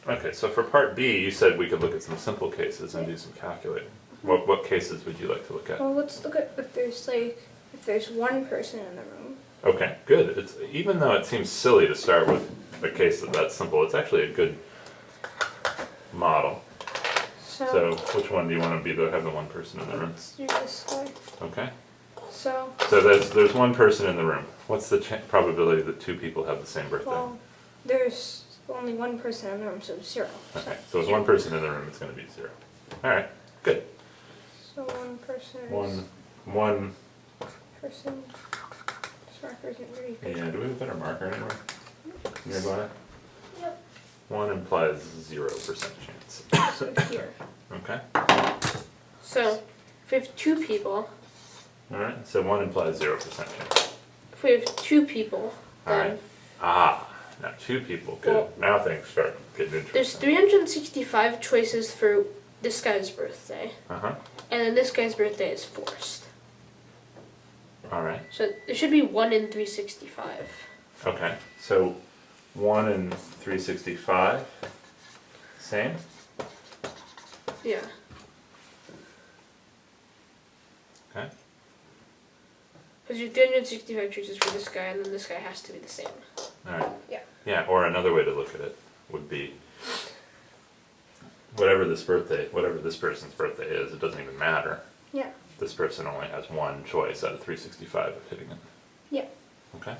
Okay, so for part B, you said we could look at some simple cases and do some calculating. What cases would you like to look at? Well, let's look at if there's one person in the room. Okay, good. Even though it seems silly to start with a case that's simple, it's actually a good model. So which one do you want to have the one person in the room? Let's do this guy. Okay. So there's one person in the room. What's the probability that two people have the same birthday? well, there's only one person in the room, so 0. Okay, so there's one person in the room, it's going to be 0. All right, good. So one person is One person. This marker isn't very good. Yeah, do we have a better marker anywhere nearby? Yep. 1 implies 0% chance. So here. Okay. So if we have 2 people. All right, so 1 implies 0% chance. If we have 2 people, All then right. Now 2 people. Good. Well, now things start getting interesting. there's 365 choices for this guy's birthday. Uh-huh. And then this guy's birthday is forced. All right. So there should be 1 in 365. Okay, so 1 in 365, same? Yeah. Okay. Because you have 365 choices for this guy, and then this guy has to be the same. All right. Yeah. Yeah, or another way to look at it would be whatever this person's birthday is, it doesn't even matter. Yeah. This person only has one choice out of 365 of hitting it. Yeah. Okay.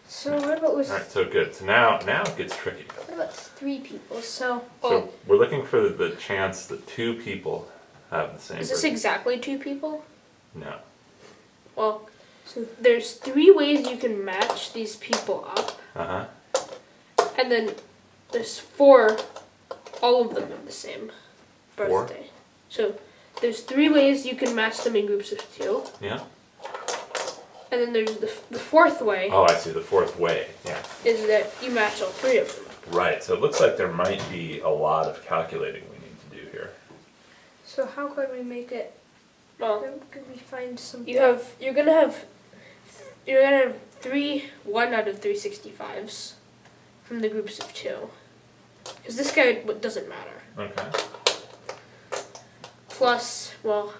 So what about with All right, so good. So now it gets tricky. what about 3 people? So So we're looking for the chance that 2 people have the same Is this birthday. exactly 2 people? No. Well, so there's 3 ways you can match these people up, Uh-huh. and then there's 4, all of them have the same 4? birthday. So there's 3 ways you can match them in groups of 2, Yeah. and then there's the 4th way Oh, I see. The 4th way. Yeah. is that you match all 3 of them. Right. So it looks like there might be a lot of calculating we need to do here. so how could we make it? Well, Could we find something? you're gonna have 3 1 out of 365s from the groups of 2, because this guy doesn't matter. Okay. Plus, well,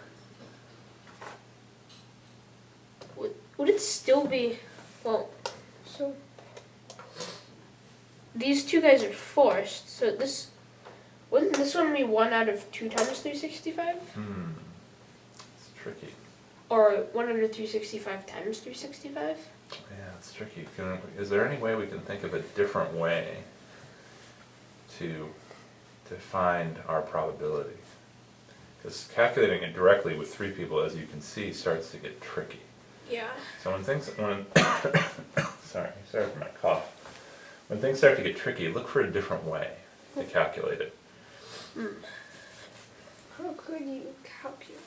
would it still be, well, So these 2 guys are forced, so wouldn't this one be 1 out of 2 times 365? It's tricky. Or 1 out of 365 times 365? Yeah, it's tricky. Is there any way we can think of a different way to find our probability? Because calculating it directly with 3 people, as you can see, starts to get tricky. Yeah. So sorry for my cough. When things start to get tricky, look for a different way to calculate it. how could you calculate?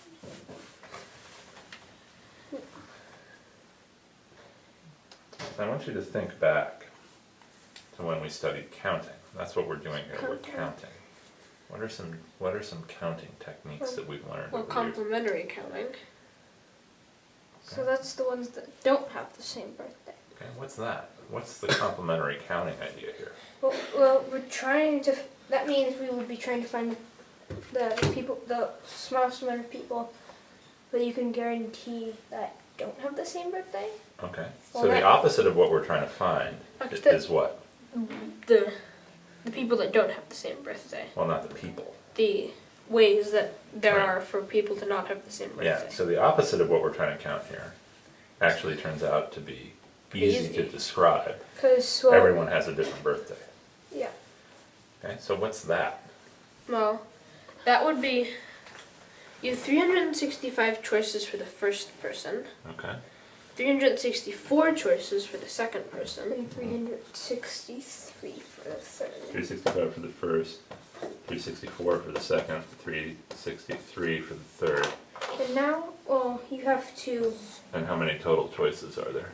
So I want you to think back to when we studied counting. That's what we're doing here. We're counting. What are some counting techniques that we've learned Well, over the years? complementary counting. So that's the ones that don't have the same birthday. Okay, what's that? What's the complementary counting idea here? Well, we're trying to. That means we would be trying to find the smallest amount of people that you can guarantee that don't have the same birthday. Okay, Well, so the that- opposite of what we're trying to find is what? The people that don't have the same birthday. Well, not the people. The ways that there Right. are for people to not have the same birthday. Yeah, so the opposite of what we're trying to count here actually turns out to be easy to describe. Because Everyone has a different birthday. Yeah. Okay, so what's that? Well, that would be, you have 365 choices for the first person, Okay. 364 choices for the second person, And 363 for the third. 365 for the first, 364 for the second, 363 for the third. And now, you have to. And how many total choices are there?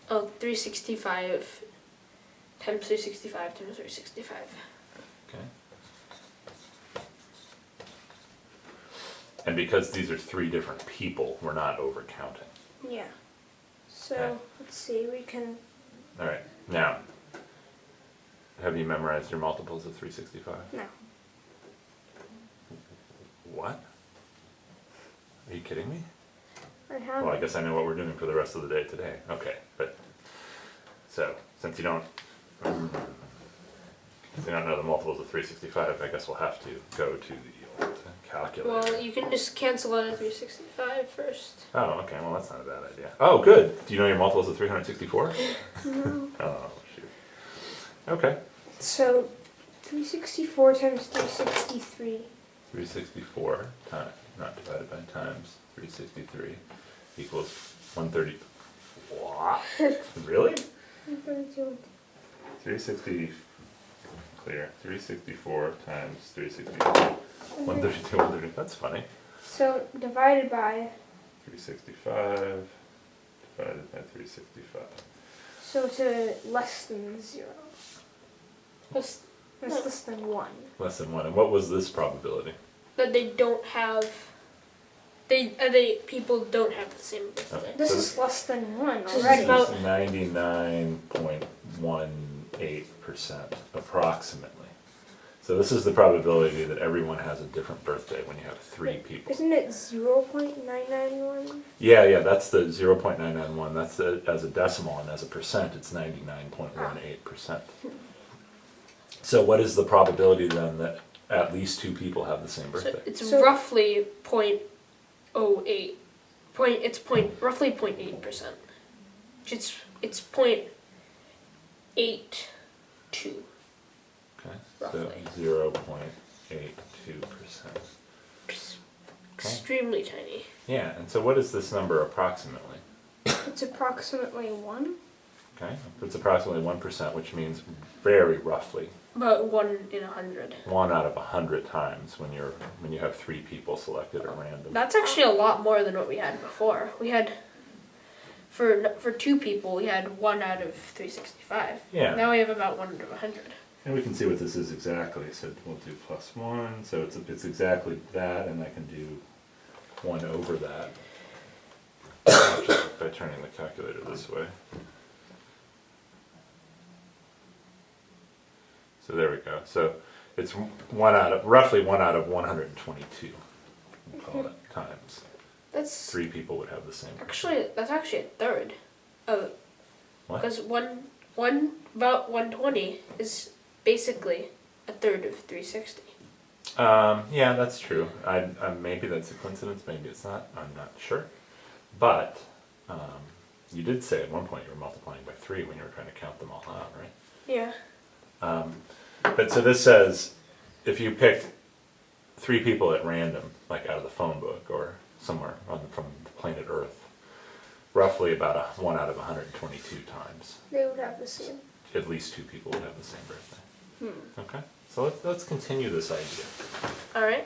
365 times 365 times 365. Okay. And because these are 3 different people, we're not overcounting. Yeah. So Okay. let's see. We can. All right. Now, have you memorized your multiples of 365? No. What? Are you kidding me? I have. Well, I guess I know what we're doing for the rest of the day today. Okay, but, so, since you don't know the multiples of 365, I guess we'll have to go to the old calculator. Well, you can just cancel out a 365 first. Oh, okay, well, that's not a bad idea. Oh, good. Do you know your multiples of 364? No. Oh, shoot. Okay. So 364 times 363. 364 times, not divided by times, 363 equals 130. What? Really? 132. 360, clear, 364 times 363, 132, 130, that's funny. So divided by. 365 divided by 365. So to less than 0. That's That's No. less than 1. Less than 1, and what was this probability? that they don't have. They people don't have the same birthday. Okay. This So is less than 1 This is already. about- 99.18% approximately. So this is the probability that everyone has a different birthday when you have 3 people. Isn't it 0.991? Yeah, that's the 0.991. That's as a decimal, and as a percent, it's 99.18%. So what is the probability then that at least 2 people have the same So birthday? it's So- roughly 0.08. Roughly 0.8%. It's 0.82. Okay, roughly. so 0.82%. Extremely tiny. Yeah, and so what is this number approximately? It's approximately 1. Okay, it's approximately 1%, which means very roughly About 1 in 100. 1 out of 100 times when you have 3 people selected at random. That's actually a lot more than what we had before. We had for 2 people we had 1 out of 365. Yeah. Now we have about 1 out of 100. And we can see what this is exactly. So we'll do +1. So it's exactly that, and I can do 1 over that. By turning the calculator this way. So there we go. So it's roughly 1 out of 122. We'll call it times. That's 3 people would have the same. that's actually a third of What? because about 120 is basically a third of 360. Yeah, that's true. Maybe that's a coincidence. Maybe it's not. I'm not sure. But you did say at one point you were multiplying by 3 when you were trying to count them all out, right? Yeah. But so this says if you picked 3 people at random, like out of the phone book or somewhere from the planet Earth, roughly about 1 out of 122 times, They would have the same. at least 2 people would have the same birthday. Okay, so let's continue this idea. All right.